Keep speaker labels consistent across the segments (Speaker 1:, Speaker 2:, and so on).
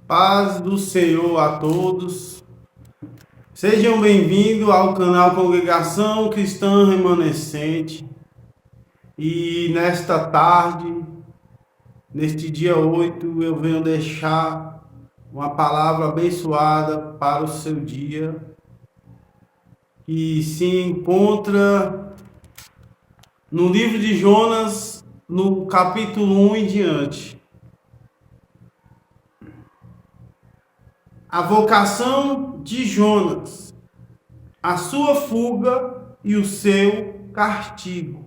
Speaker 1: Paz do Senhor a todos. Sejam bem-vindos ao canal Congregação Cristã Remanescente. E nesta tarde, neste dia 8, eu venho deixar uma palavra abençoada para o seu dia, que se encontra no livro de Jonas, no capítulo 1 em diante. A vocação de Jonas, a sua fuga e o seu castigo.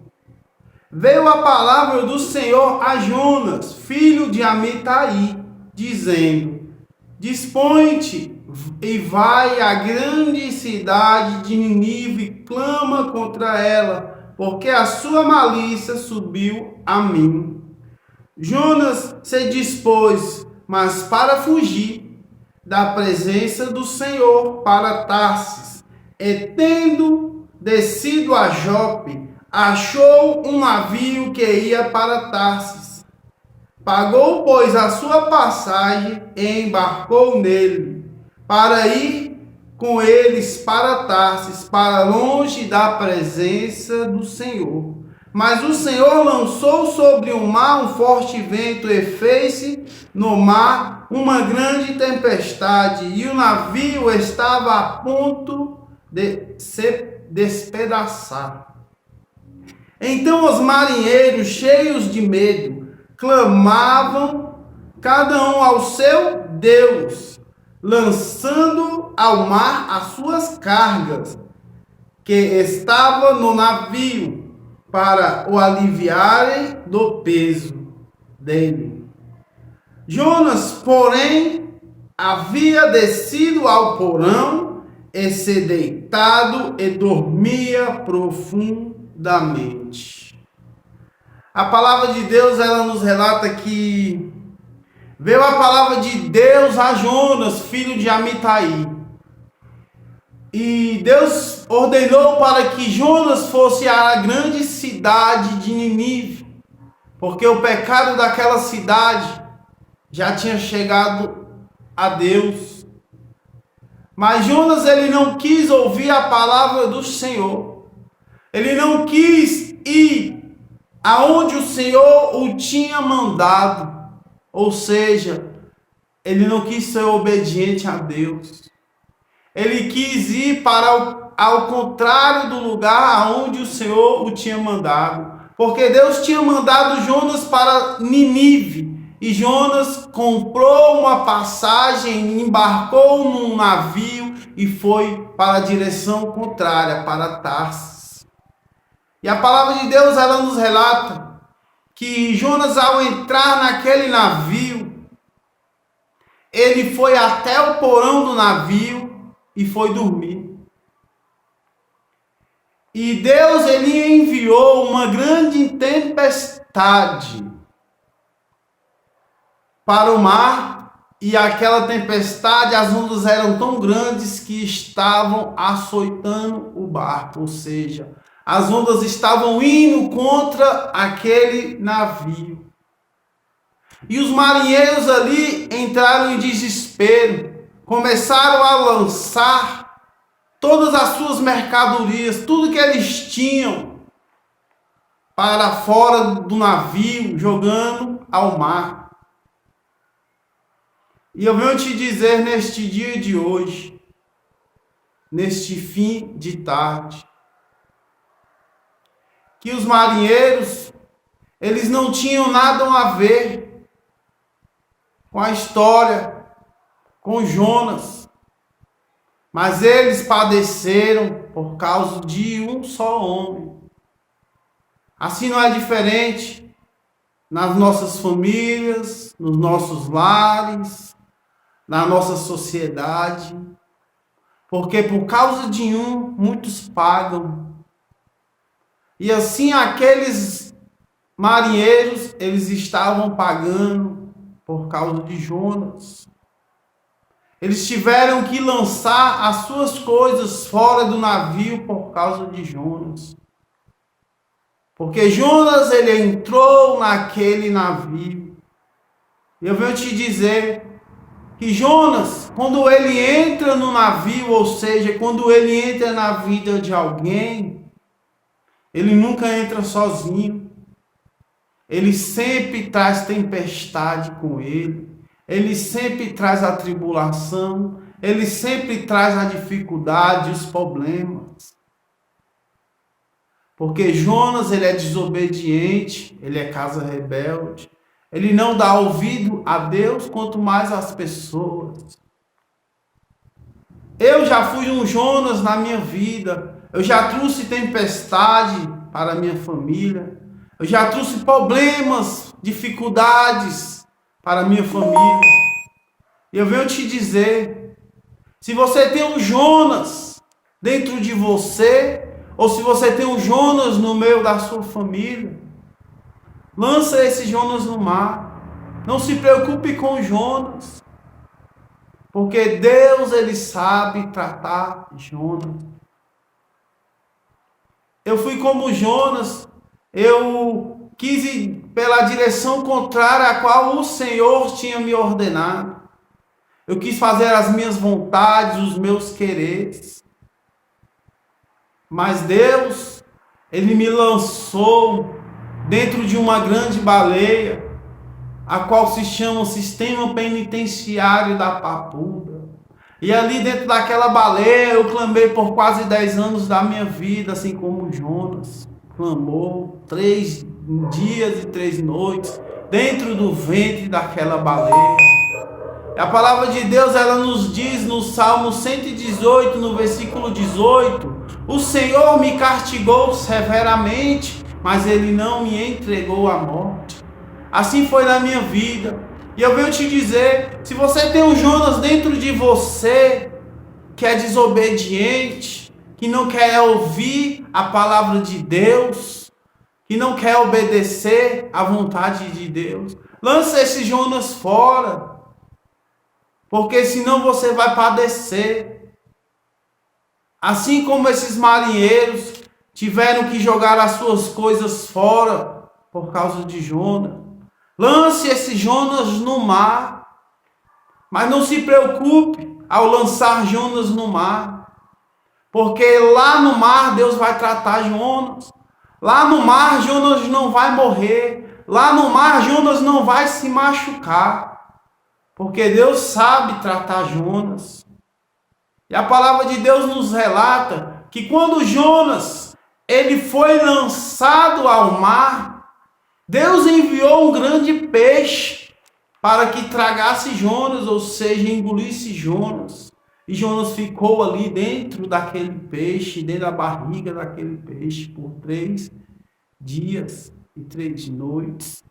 Speaker 1: Veio a palavra do Senhor a Jonas, filho de Amitai, dizendo: Dispõe-te e vai à grande cidade de Nínive e clama contra ela, porque a sua malícia subiu a mim. Jonas se dispôs, mas para fugir da presença do Senhor para Tarsis, e tendo descido a Jope, achou um navio que ia para Tarsis. Pagou, pois, a sua passagem e embarcou nele, para ir com eles para Tarsis, para longe da presença do Senhor. Mas o Senhor lançou sobre o mar um forte vento e fez-se no mar uma grande tempestade, e o navio estava a ponto de se despedaçar. Então os marinheiros, cheios de medo, clamavam cada um ao seu Deus, lançando ao mar as suas cargas, que estavam no navio, para o aliviarem do peso dele. Jonas, porém, havia descido ao porão e se deitado e dormia profundamente. A palavra de Deus, ela nos relata que veio a palavra de Deus a Jonas, filho de Amitai. E Deus ordenou para que Jonas fosse à grande cidade de Nínive, porque o pecado daquela cidade já tinha chegado a Deus. Mas Jonas, ele não quis ouvir a palavra do Senhor. Ele não quis ir aonde o Senhor o tinha mandado. Ou seja, ele não quis ser obediente a Deus. Ele quis ir ao contrário do lugar aonde o Senhor o tinha mandado. Porque Deus tinha mandado Jonas para Nínive. E Jonas comprou uma passagem, embarcou num navio e foi para a direção contrária, para Tarsis. E a palavra de Deus, ela nos relata que Jonas, ao entrar naquele navio, ele foi até o porão do navio e foi dormir. E Deus, ele enviou uma grande tempestade para o mar, e aquela tempestade, as ondas eram tão grandes que estavam açoitando o barco, ou seja, as ondas estavam indo contra aquele navio. E os marinheiros ali entraram em desespero, começaram a lançar todas as suas mercadorias, tudo que eles tinham, para fora do navio, jogando ao mar. E eu venho te dizer neste dia de hoje, neste fim de tarde, que os marinheiros, eles não tinham nada a ver com a história, com Jonas, mas eles padeceram por causa de um só homem. Assim não é diferente nas nossas famílias, nos nossos lares, na nossa sociedade, porque por causa de um, muitos pagam. E assim aqueles marinheiros, eles estavam pagando por causa de Jonas. Eles tiveram que lançar as suas coisas fora do navio por causa de Jonas. Porque Jonas, ele entrou naquele navio. Eu venho te dizer que Jonas, quando ele entra no navio, ou seja, quando ele entra na vida de alguém, ele nunca entra sozinho. Ele sempre traz tempestade com ele. Ele sempre traz a tribulação. Ele sempre traz a dificuldade, os problemas. Porque Jonas, ele é desobediente, ele é casa rebelde. Ele não dá ouvido a Deus, quanto mais às pessoas. Eu já fui um Jonas na minha vida. Eu já trouxe tempestade para a minha família. Eu já trouxe problemas, dificuldades para a minha família. E eu venho te dizer, se você tem um Jonas dentro de você, ou se você tem um Jonas no meio da sua família, lança esse Jonas no mar. Não se preocupe com Jonas. Porque Deus, ele sabe tratar Jonas. Eu fui como Jonas. Eu quis ir pela direção contrária a qual o Senhor tinha me ordenado. Eu quis fazer as minhas vontades, os meus quereres. Mas Deus, ele me lançou dentro de uma grande baleia, a qual se chama Sistema Penitenciário da Papuda. E ali dentro daquela baleia eu clamei por quase 10 anos da minha vida, assim como Jonas clamou 3 dias e 3 noites dentro do ventre daquela baleia. A palavra de Deus, ela nos diz no Salmo 118, no versículo 18: o Senhor me castigou severamente, mas Ele não me entregou à morte. Assim foi na minha vida. E eu venho te dizer, se você tem um Jonas dentro de você, que é desobediente, que não quer ouvir a palavra de Deus, que não quer obedecer à vontade de Deus, lança esse Jonas fora. Porque senão você vai padecer. Assim como esses marinheiros tiveram que jogar as suas coisas fora por causa de Jonas. Lance esse Jonas no mar. Mas não se preocupe ao lançar Jonas no mar. Porque lá no mar Deus vai tratar Jonas. Lá no mar Jonas não vai morrer. Lá no mar Jonas não vai se machucar. Porque Deus sabe tratar Jonas. E a palavra de Deus nos relata que quando Jonas ele foi lançado ao mar, Deus enviou um grande peixe para que tragasse Jonas, ou seja, engolisse Jonas. E Jonas ficou ali dentro daquele peixe, dentro da barriga daquele peixe, por 3 dias e 3 noites.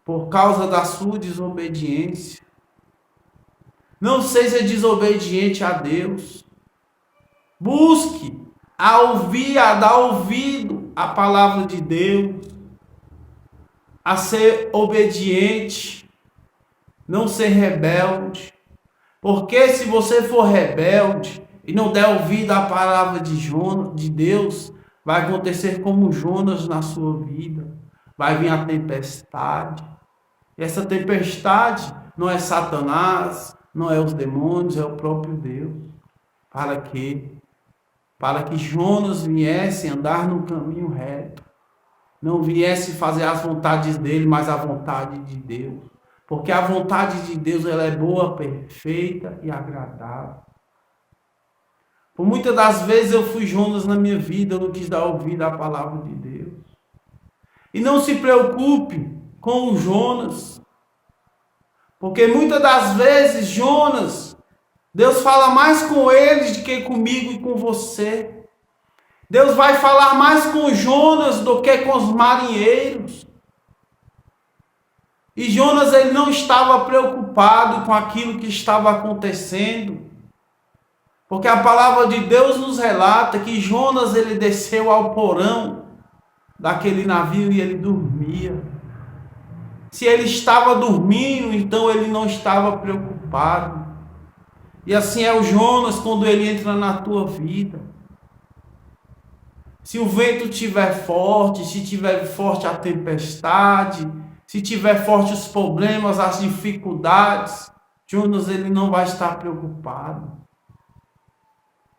Speaker 1: Por causa da sua desobediência. Não seja desobediente a Deus. Busque a ouvir, a dar ouvido à palavra de Deus. A ser obediente. Não ser rebelde. Porque se você for rebelde e não der ouvido à palavra de Deus, vai acontecer como Jonas na sua vida. Vai vir a tempestade. E essa tempestade não é Satanás, não é os demônios, é o próprio Deus. Para quê? Para que Jonas viesse andar no caminho reto. Não viesse fazer as vontades dele, mas a vontade de Deus. Porque a vontade de Deus ela é boa, perfeita e agradável. Por muitas das vezes eu fui Jonas na minha vida, eu não quis dar ouvido à palavra de Deus. E não se preocupe com o Jonas. Porque muitas das vezes Jonas, Deus fala mais com eles do que comigo e com você. Deus vai falar mais com Jonas do que com os marinheiros. E Jonas ele não estava preocupado com aquilo que estava acontecendo. Porque a palavra de Deus nos relata que Jonas ele desceu ao porão daquele navio e ele dormia. Se ele estava dormindo, então ele não estava preocupado. E assim é o Jonas quando ele entra na tua vida. Se o vento estiver forte, se estiver forte a tempestade, se tiver forte os problemas, as dificuldades, Jonas ele não vai estar preocupado.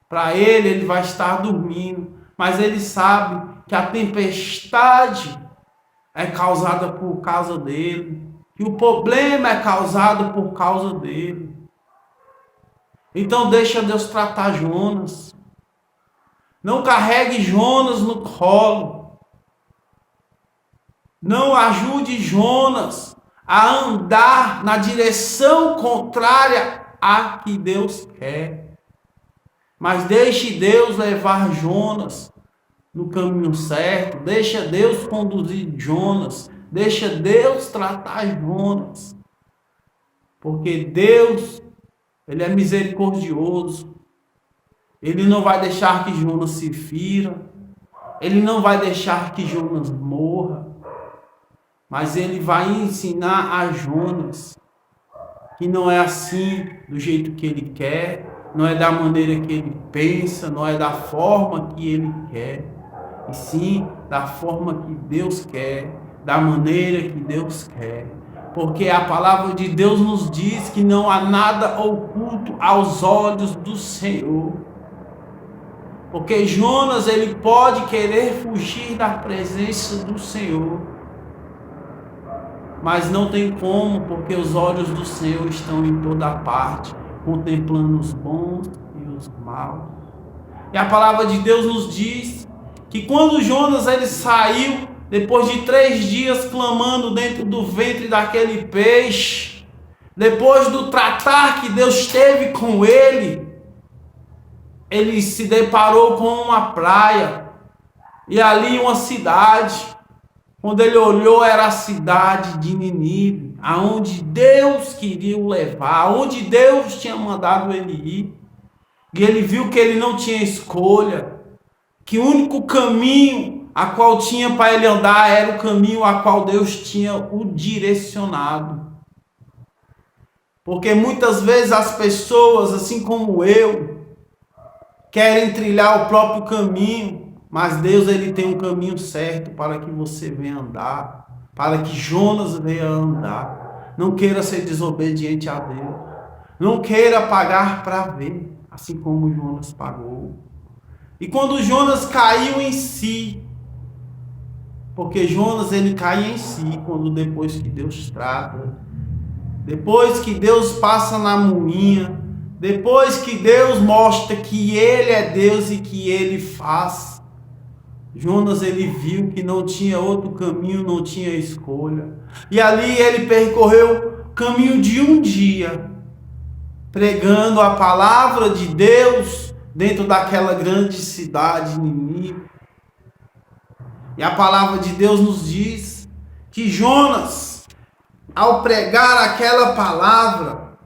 Speaker 1: Para ele vai estar dormindo, mas ele sabe que a tempestade é causada por causa dele, que o problema é causado por causa dele. Então deixa Deus tratar Jonas. Não carregue Jonas no colo. Não ajude Jonas a andar na direção contrária à que Deus quer. Mas deixe Deus levar Jonas no caminho certo. Deixa Deus conduzir Jonas. Deixa Deus tratar Jonas. Porque Deus, Ele é misericordioso. Ele não vai deixar que Jonas se fira. Ele não vai deixar que Jonas morra. Mas Ele vai ensinar a Jonas que não é assim do jeito que Ele quer. Não é da maneira que Ele pensa. Não é da forma que Ele quer. E sim da forma que Deus quer. Da maneira que Deus quer. Porque a palavra de Deus nos diz que não há nada oculto aos olhos do Senhor. Porque Jonas, ele pode querer fugir da presença do Senhor. Mas não tem como, porque os olhos do Senhor estão em toda parte, contemplando os bons e os maus. E a palavra de Deus nos diz que quando Jonas ele saiu, depois de 3 dias clamando dentro do ventre daquele peixe, depois do tratar que Deus teve com ele se deparou com uma praia, e ali uma cidade. Quando ele olhou, era a cidade de Nínive, aonde Deus queria o levar, aonde Deus tinha mandado ele ir. E ele viu que ele não tinha escolha, que o único caminho a qual tinha para ele andar era o caminho a qual Deus tinha o direcionado. Porque muitas vezes as pessoas, assim como eu, querem trilhar o próprio caminho, mas Deus ele tem um caminho certo para que você venha andar, para que Jonas venha andar. Não queira ser desobediente a Deus, não queira pagar para ver, assim como Jonas pagou. E quando Jonas caiu em si, porque Jonas ele cai em si quando depois que Deus trata, depois que Deus passa na moinha, depois que Deus mostra que Ele é Deus e que Ele faz, Jonas ele viu que não tinha outro caminho, não tinha escolha. E ali ele percorreu o caminho de um dia, pregando a palavra de Deus dentro daquela grande cidade Nínive. E a palavra de Deus nos diz que Jonas, ao pregar aquela palavra,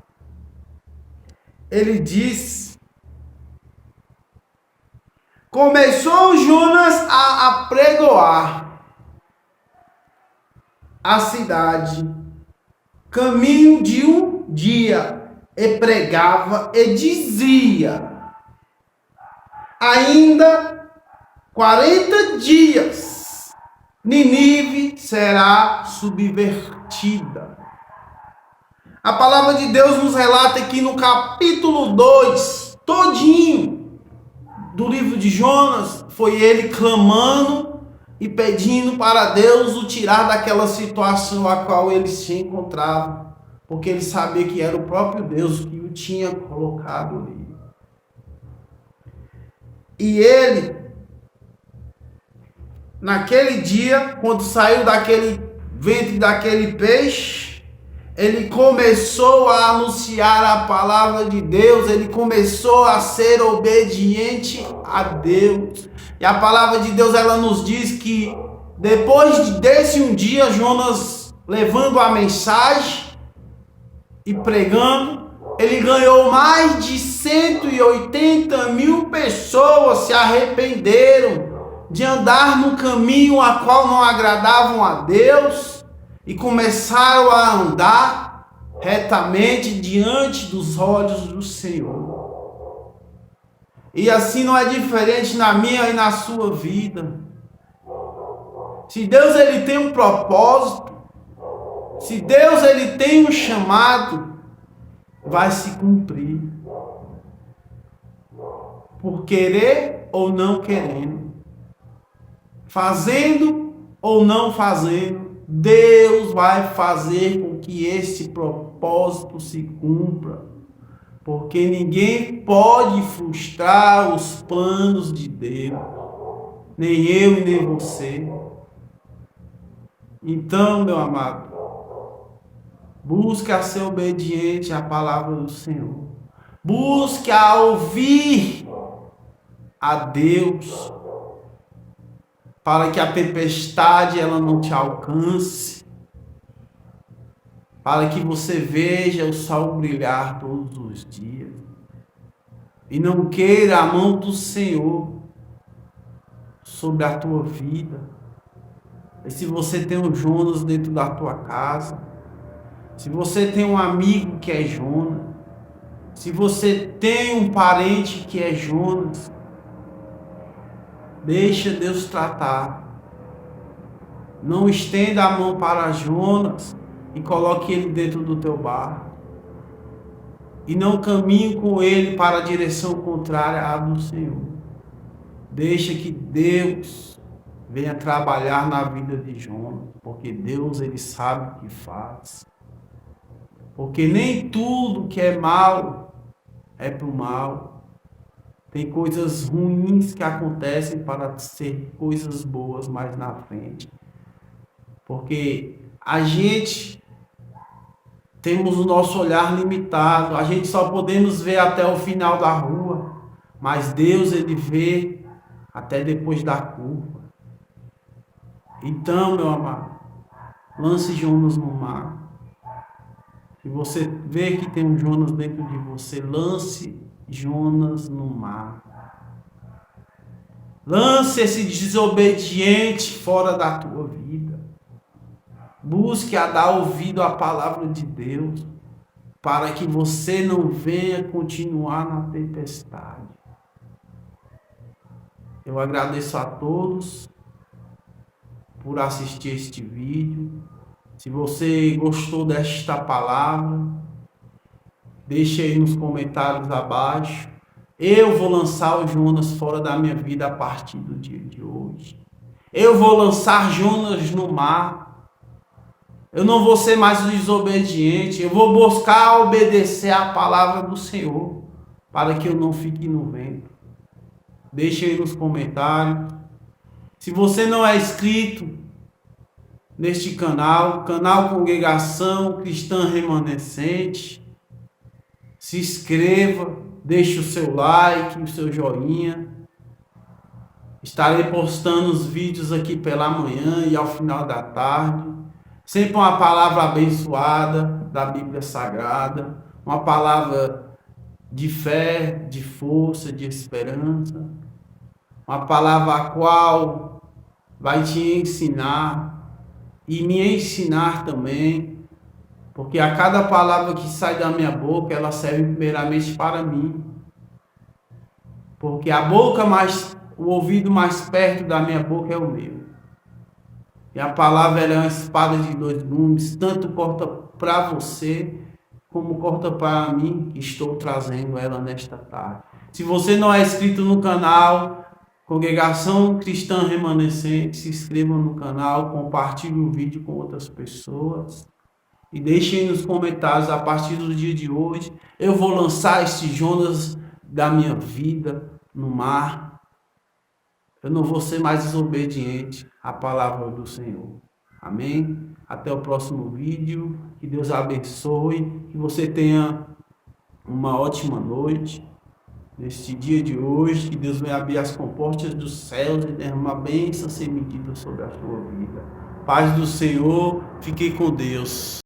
Speaker 1: ele diz: começou Jonas a apregoar a cidade, caminho de um dia, e pregava e dizia: ainda 40 dias, Nínive será subvertida. A palavra de Deus nos relata aqui no capítulo 2, todinho do livro de Jonas, foi ele clamando e pedindo para Deus o tirar daquela situação a qual ele se encontrava, porque ele sabia que era o próprio Deus que o tinha colocado ali. E ele, naquele dia, quando saiu daquele ventre daquele peixe, ele começou a anunciar a palavra de Deus, ele começou a ser obediente a Deus. E a palavra de Deus, ela nos diz que depois desse um dia, Jonas levando a mensagem e pregando, ele ganhou mais de 180 mil pessoas se arrependeram de andar no caminho a qual não agradavam a Deus, e começaram a andar retamente diante dos olhos do Senhor. E assim não é diferente na minha e na sua vida. Se Deus ele tem um propósito, se Deus ele tem um chamado, vai se cumprir. Por querer ou não querendo, fazendo ou não fazendo, Deus vai fazer com que este propósito se cumpra. Porque ninguém pode frustrar os planos de Deus, nem eu e nem você. Então, meu amado, busque a ser obediente à palavra do Senhor. Busque a ouvir a Deus, para que a tempestade ela não te alcance, para que você veja o sol brilhar todos os dias e não queira a mão do Senhor sobre a tua vida. E se você tem um Jonas dentro da tua casa, se você tem um amigo que é Jonas, se você tem um parente que é Jonas, deixa Deus tratar. Não estenda a mão para Jonas e coloque ele dentro do teu barco. E não caminhe com ele para a direção contrária à do Senhor. Deixa que Deus venha trabalhar na vida de Jonas, porque Deus ele sabe o que faz. Porque nem tudo que é mal é para o mal. Tem coisas ruins que acontecem para ser coisas boas mais na frente. Porque a gente temos o nosso olhar limitado. A gente só podemos ver até o final da rua. Mas Deus, ele vê até depois da curva. Então, meu amado, lance Jonas no mar. Se você vê que tem um Jonas dentro de você, lance Jonas no mar. Lance esse desobediente fora da tua vida. Busque a dar ouvido à palavra de Deus, para que você não venha continuar na tempestade. Eu agradeço a todos por assistir este vídeo. Se você gostou desta palavra, deixe aí nos comentários abaixo. Eu vou lançar o Jonas fora da minha vida a partir do dia de hoje. Eu vou lançar Jonas no mar. Eu não vou ser mais desobediente. Eu vou buscar obedecer à palavra do Senhor, para que eu não fique no vento. Deixe aí nos comentários. Se você não é inscrito neste canal Congregação Cristã Remanescente, se inscreva, deixe o seu like, o seu joinha. Estarei postando os vídeos aqui pela manhã e ao final da tarde. Sempre uma palavra abençoada da Bíblia Sagrada, uma palavra de fé, de força, de esperança, uma palavra a qual vai te ensinar e me ensinar também, porque a cada palavra que sai da minha boca, ela serve primeiramente para mim, porque o ouvido mais perto da minha boca é o meu. E a palavra ela é uma espada de dois gumes, tanto corta para você, como corta para mim, que estou trazendo ela nesta tarde. Se você não é inscrito no canal Congregação Cristã Remanescente, se inscreva no canal, compartilhe o vídeo com outras pessoas. E deixem nos comentários, a partir do dia de hoje, eu vou lançar este Jonas da minha vida no mar. Eu não vou ser mais desobediente à palavra do Senhor. Amém? Até o próximo vídeo. Que Deus abençoe. Que você tenha uma ótima noite. Neste dia de hoje, que Deus venha abrir as comportas dos céus e derramar bênçãos sem medida sobre a sua vida. Paz do Senhor. Fique com Deus.